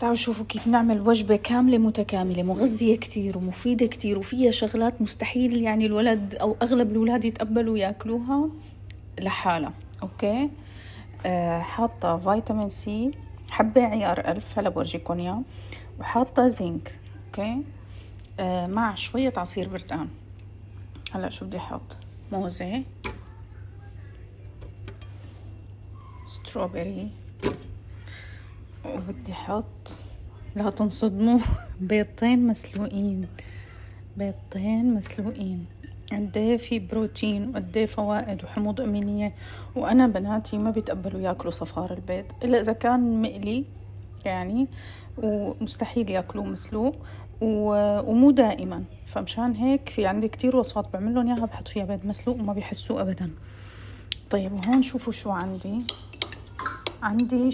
تعالوا شوفوا كيف نعمل وجبة كاملة متكاملة مغذية كتير ومفيدة كتير وفيها شغلات مستحيل يعني الولد أو أغلب الولاد يتقبلوا يأكلوها لحالها. أوكي. حاطة فيتامين سي، حبة عيار 1000 هلا بورجيكم إياه، وحاطة زنك. أوكي. مع شوية عصير برتقان. هلا شو بدي أحط؟ موزة، ستروبري، وبدي أحط، لا تنصدموا، بيضتين مسلوقين. بيضتين مسلوقين قد ايه في بروتين وقد ايه فوائد وحموض امينيه. وانا بناتي ما بيتقبلوا ياكلوا صفار البيض الا اذا كان مقلي يعني، ومستحيل ياكلوه مسلوق ومو دائما. فمشان هيك في عندي كتير وصفات بعمل لهم اياها بحط فيها بيض مسلوق وما بيحسوه ابدا. طيب وهون شوفوا شو عندي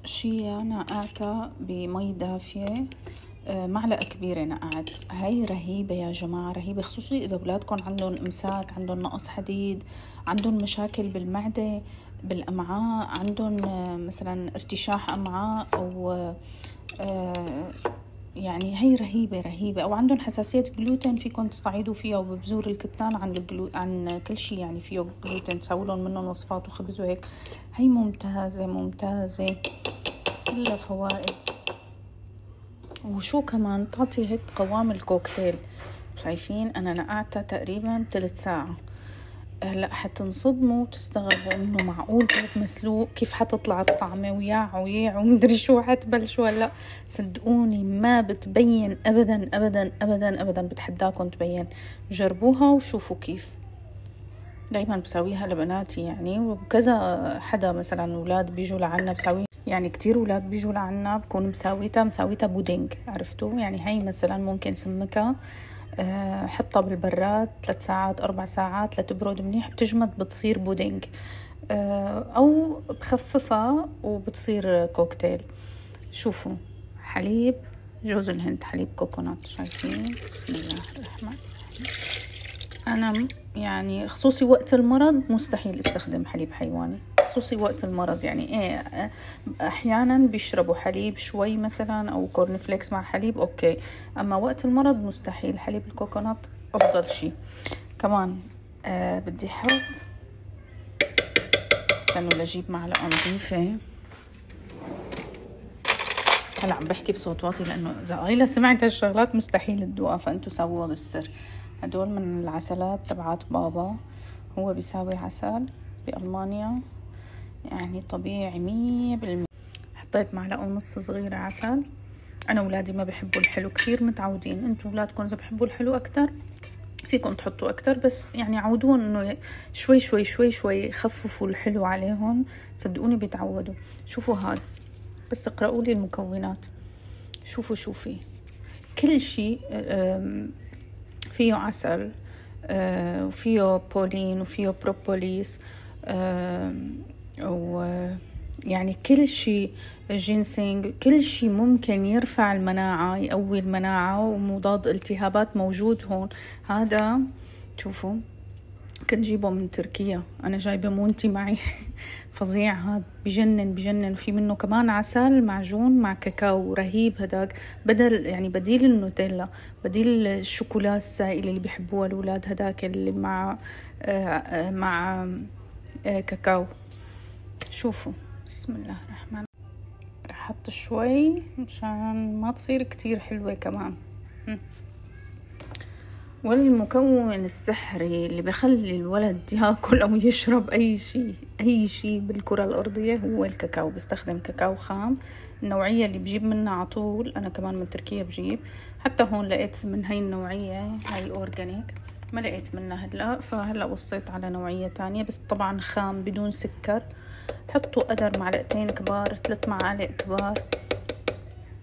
شيا نقعتها بمي دافية، معلقة كبيرة نقعت. هاي رهيبة يا جماعة، رهيبة، خصوصي إذا أولادكم عندهم إمساك، عندهم نقص حديد، عندهم مشاكل بالمعدة بالأمعاء، عندهم مثلا ارتشاح أمعاء أو يعني هي رهيبة، أو عندهم حساسية جلوتين، فيكم تستعيدوا فيها وببذور الكتان عن كل شيء يعني فيه جلوتين، تسووا منهم وصفات وخبز وهيك. هي ممتازة كلها فوائد. وشو كمان تعطي هيك قوام الكوكتيل. شايفين أنا نقعتها تقريبا 3 ساعة. هلا حتنصدموا وتستغربوا انه معقول بيض مسلوق كيف حتطلع الطعمه وياع ومدري شو حتبلشوا. هلا صدقوني ما بتبين ابدا، بتحداكم تبين. جربوها وشوفوا كيف. دايما بسويها لبناتي يعني، وكذا حدا مثلا اولاد بيجوا لعنا بسوي يعني، كتير اولاد بيجوا لعنا بكون مساويتها بودينج، عرفتوا يعني. هي مثلا ممكن سمكها حطها بالبراد 3 ساعات 4 ساعات لتبرد منيح، بتجمد بتصير بودينج، او بخففها وبتصير كوكتيل. شوفوا حليب جوز الهند، حليب كوكونات، شايفين؟ بسم الله الرحمن الرحيم. انا يعني خصوصي وقت المرض مستحيل استخدم حليب حيواني، خصوصي وقت المرض يعني. ايه احيانا بيشربوا حليب شوي مثلا او كورن فليكس مع حليب اوكي، اما وقت المرض مستحيل. حليب الكوكونات افضل شيء. كمان بدي احط، استنوا لجيب معلقه نظيفه. هلا عم بحكي بصوت واطي لانه اذا قايله سمعت هالشغلات مستحيل تدوقها، فانتوا سووها بالسر. هدول من العسلات تبعات بابا، هو بيساوي عسل بألمانيا يعني طبيعي 100%. حطيت معلقة ونص صغيرة عسل. أنا ولادي ما بيحبوا الحلو كثير، متعودين. انتوا ولادكم إذا بيحبوا الحلو أكتر فيكم تحطوا أكتر، بس يعني عودوهم إنه شوي خففوا الحلو عليهم، صدقوني بيتعودوا. شوفوا هاد، بس اقرأوا لي المكونات. شوفوا شو فيه. كل شيء فيه عسل، وفيه بولين، وفيه بروبوليس، ويعني كل شيء، جينسينج، كل شيء ممكن يرفع المناعة، يقوي المناعة ومضاد التهابات موجود هون. هذا شوفوا كنت جيبه من تركيا، أنا جايبه مونتي معي. فظيع هذا، بجنن. في منه كمان عسل معجون مع كاكاو، رهيب هداك. بديل النوتيلا، بديل الشوكولا السائل اللي بيحبوها الأولاد، هداك اللي مع كاكاو. شوفوا بسم الله الرحمن. رح أحط شوي مشان ما تصير كتير حلوة كمان. والمكون السحري اللي بخلي الولد ياكل او يشرب اي شيء بالكرة الارضية هو الكاكاو. بستخدم كاكاو خام، النوعية اللي بجيب منها عطول، انا كمان من تركيا بجيب. حتى هون لقيت من هاي النوعية، هاي اورجانيك، ما لقيت منها هلا، فهلا وصيت على نوعية تانية، بس طبعا خام بدون سكر. حطوا قدر معلقتين كبار، 3 معالق كبار،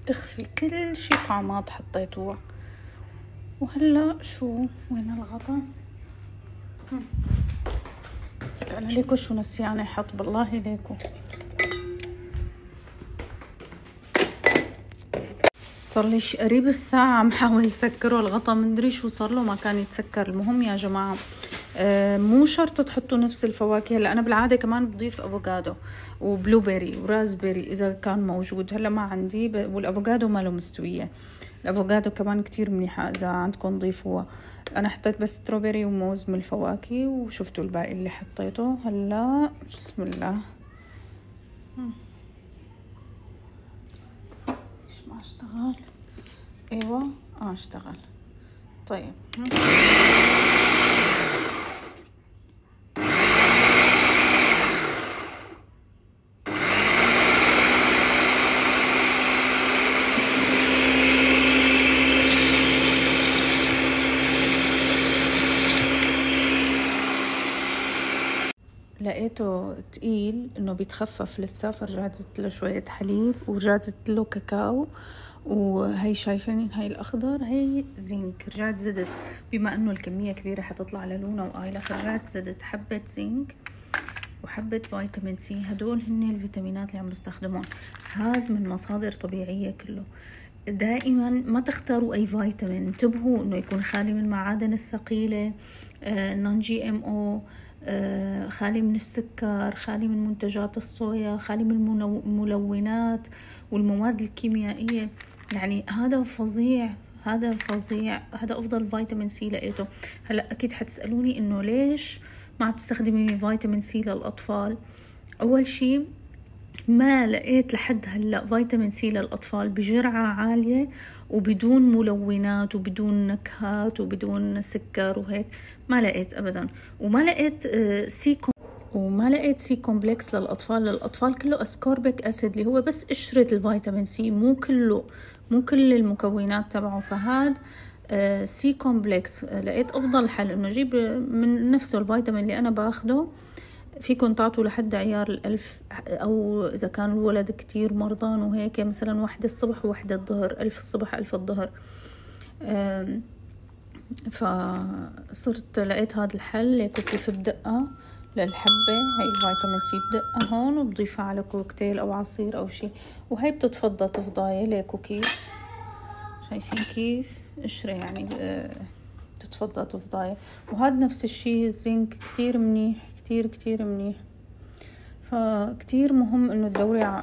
تخفي كل شي طعمات حطيتوها. وهلا شو وين الغطا؟ قال ليكو شو نسيانه احط، بالله ليكو. صار لي قريب الساعة عم حاول سكره الغطا، مندري شو صار له ما كان يتسكر. المهم يا جماعة مو شرط تحطوا نفس الفواكه. هلا انا بالعاده كمان بضيف افوكادو وبلو بيري ورازبيري اذا كان موجود، هلا ما عندي، والافوكادو ما له مستويه. الافوكادو كمان كتير منيحه اذا عندكم ضيفوها. انا حطيت بس ستروبري وموز من الفواكه، وشفتوا الباقي اللي حطيته. هلا بسم الله. ايش ما اشتغل؟ ايوه اشتغل. طيب لقيته تقيل انه بيتخفف لسه، فرجعت زدت له شوية حليب ورجعت زدت له كاكاو. وهي شايفين هاي الاخضر هي زنك، رجعت زدت بما انه الكمية كبيرة حتطلع للونا وآيلة، فرجعت زدت حبة زنك وحبة فيتامين سي. هدول هن الفيتامينات اللي عم بستخدمهم، هاد من مصادر طبيعية كله. دائما ما تختاروا اي فيتامين، انتبهوا انه يكون خالي من المعادن الثقيلة، نون جي ام او، خالي من السكر، خالي من منتجات الصويا، خالي من الملونات والمواد الكيميائية. يعني هذا فظيع، هذا فظيع، هذا افضل فيتامين سي لقيته. هلا اكيد حتسألوني انه ليش ما عم تستخدمي فيتامين سي للاطفال؟ اول شي ما لقيت لحد هلا فيتامين سي للاطفال بجرعة عالية وبدون ملونات وبدون نكهات وبدون سكر وهيك، ما لقيت ابدا. وما لقيت سي كومبلكس للاطفال. للاطفال كله اسكوربيك اسيد اللي هو بس قشرة الفيتامين سي، مو كل المكونات تبعه. فهاد سي كومبلكس لقيت افضل حل انه جيب من نفسه الفيتامين اللي انا باخده. فيكن تعطوا لحد عيار 1000، او اذا كان الولد كتير مرضان وهيك مثلا 1 الصبح و1 الظهر، 1000 الصبح 1000 الظهر. فصرت لقيت هذا الحل هيك كيف بدقة للحبة. هاي الفيتامين سي بدقة هون وبضيفها على كوكتيل او عصير او شي، وهي بتتفضى تفضاية ليكو كيف شايفين كيف قشرة يعني بتتفضى تفضاية. وهذا نفس الشي الزنك كتير منيح، كتير منيح. فكتير مهم انه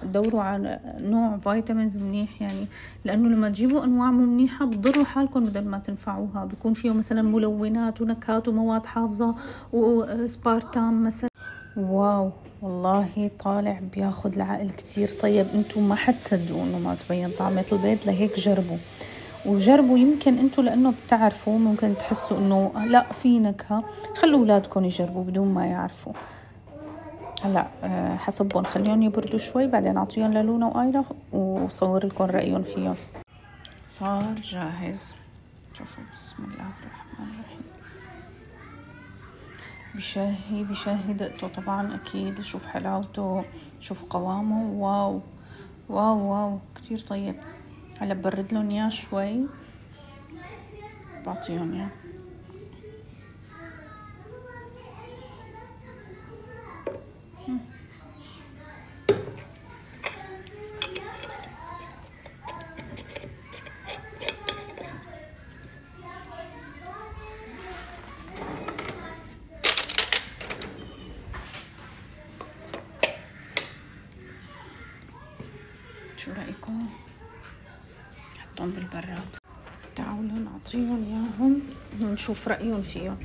تدوروا على نوع فيتامينز منيح، يعني لانه لما تجيبوا انواع مو منيحة بتضروا حالكم بدل ما تنفعوها. بيكون فيه مثلا ملونات ونكهات ومواد حافظة وسبارتام مثلا. واو والله طالع بياخد العقل كتير. طيب انتم ما حتصدقوا انه ما تبين طعمة البيض، لهيك جربوا يمكن انتم لانه بتعرفوا ممكن تحسوا انه لا في نكهة، خلوا اولادكم يجربوا بدون ما يعرفوا. هلا حسبهم خليهم يبردوا شوي، بعدين اعطيهم للونا وآيلة وصور لكم رأيهم فيهم. صار جاهز. شوفوا بسم الله الرحمن الرحيم. بشهي دقته طبعا اكيد. شوف حلاوته، شوف قوامه. واو واو واو كتير طيب. هلا برد لهم اياه شوي بعطيهم اياه. شو رأيكم؟ حطهم بالبراد. تعالوا نعطيهم اياهم ونشوف رأيهم فيهم.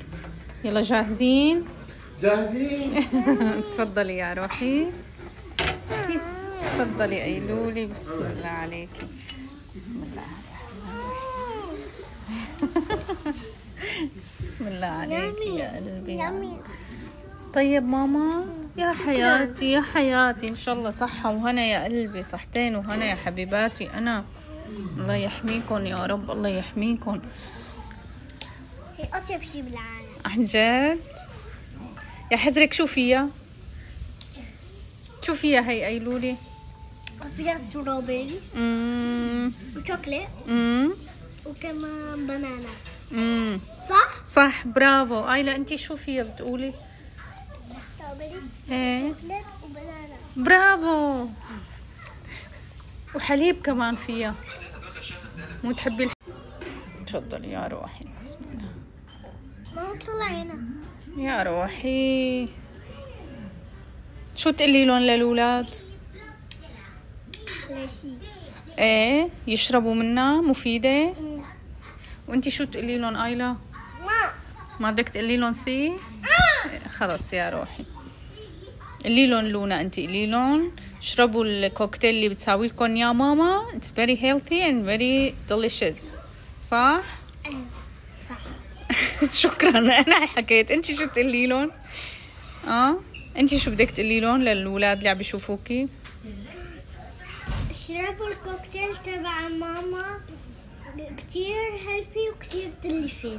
يلا جاهزين؟ جاهزين. تفضلي يا روحي، تفضلي ايلولي. بسم الله عليكي، بسم الله الرحمن الرحيم. بسم الله عليكي يا قلبي. طيب ماما يا حياتي يا حياتي، ان شاء الله صحة وهنا يا قلبي، صحتين وهنا يا حبيباتي. انا الله يحميكم يا رب، الله يحميكم. هي أطيب شي بالعالم عن جد. يا حزرك شو فيها؟ شو فيها هي ايلولي؟ فيها ستروبري وشوكليت وكمان بنانا. صح برافو. آيلة انتي شو فيها بتقولي؟ ستروبري ايه شوكليت وبنانا. برافو. وحليب كمان فيها. مو تحبي تفضلي يا روحي. بسم الله. ما طلع هنا. يا روحي، شو تقولي لهم للولاد؟ أحلى شي. ايه يشربوا منها مفيدة. وانتي شو تقولي لهم آيلا؟ ما بدك تقولي لهم سي؟ خلص يا روحي، قولي لهم لونا، انتي قولي لهم اشربوا الكوكتيل اللي بتساوي لكم يا ماما. It's very healthy and very delicious. صح؟ صح. شكرا. انا حكيت، انتي شو بتقولي لهم؟ انتي شو بدك تقولي لهم للولاد اللي عم بيشوفوكي؟ اشربوا الكوكتيل تبع ماما، كتير هيلثي وكتير دليشيس.